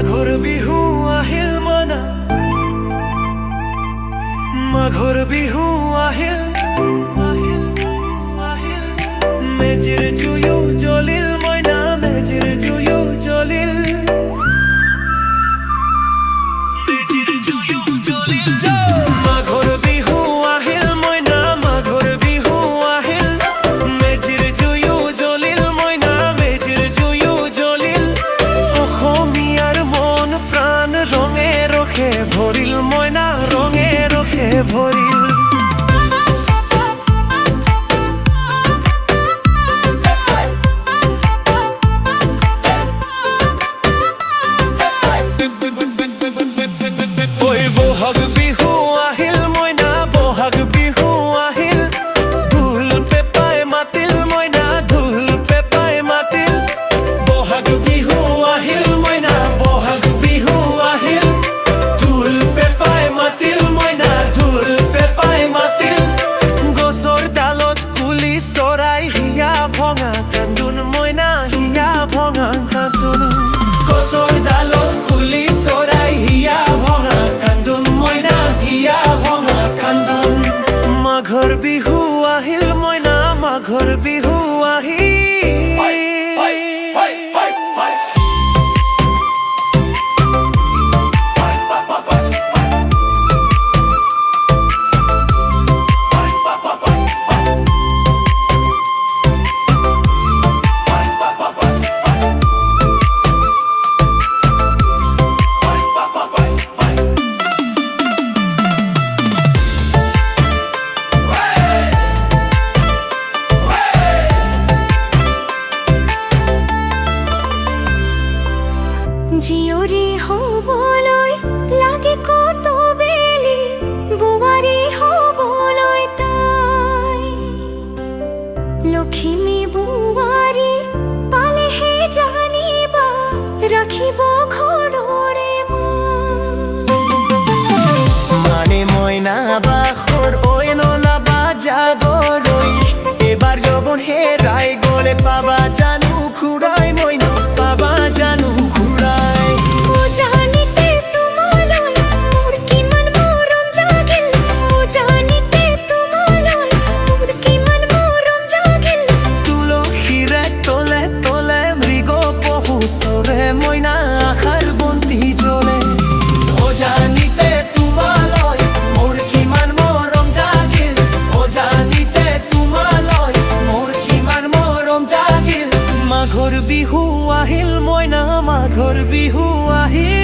মাঘৰ বিহু আহিল মনা, মাঘৰ বিহু আহিল আহিল আহিল। মেজিৰ জুয়ো জ্বলিল মইনা, মেজিৰ জুয়ো জ্বলিল, মেজিৰ জুয়ো জ্বলিল। মাঘৰ বিহু আহিল মইনা, মাঘৰ বিহু আহিল। মেজিৰ জুয়ো জ্বলিল মইনা, মেজিৰ জুয়ো জ্বলিল। অসমীয়াৰ মন প্ৰাণ ৰঙে ৰসে ভৰিল মইনা, ৰঙে ৰসে ভৰিল। বহাগ বিহু আহিল মইনা, বহাগ বিহু আহিল। ঢোল পেঁপাই মাতিল মইনা, ঢোল পেঁপাই মাতিল। বহাগ বিহু আহিল মইনা, বহাগ বিহু আহিল। ঢোল পেঁপাই মাতিল মইনা, ঢোল পেঁপাই মাতিল। গছৰ ডালত কুলি চৰাই হিয়া ভঙা কান্দোন মইনা, হিয়া ভঙা কান্দোন। গছৰ ডালত কুলি চৰাই হিয়া ভঙা কান্দোন মইনা, হিয়া ভঙা কান্দোন। মাঘৰ বিহু আহিল মইনা, মাঘৰ বিহু আহিল। জীয়ৰী হ'বলৈ লাগে কত বেলি, বোৱাৰী হ'বলৈ তাই। লখিমী বোৱাৰী পালেহে জানিবা, ৰাখিব ঘৰৰে মানে মইনা বাখৰ ঐ নলাবা জাগৰৈ। এবাৰ যৌৱন হেৰাই গ'লে পাবা জানো ঘূৰাই মইনা, পাবা জানো ঘূৰাই। জানিতে তোমালৈ মোৰ কিমান মৰম জাগিল, জানিতে তোমালৈ মোৰ কিমান মৰম জাগিল। তুলসীৰে তলে তলে মৃগ পহু চৰে মইনা, আশাৰ বন্তি জ্বলে। জানিতে তোমালৈ মোৰ কিমান মৰম জাগিল, জানিতে তোমালৈ মোৰ কিমান মৰম জাগিল। মাঘৰ বিহু আহিল মইনা, মাঘৰ বিহু আহিল।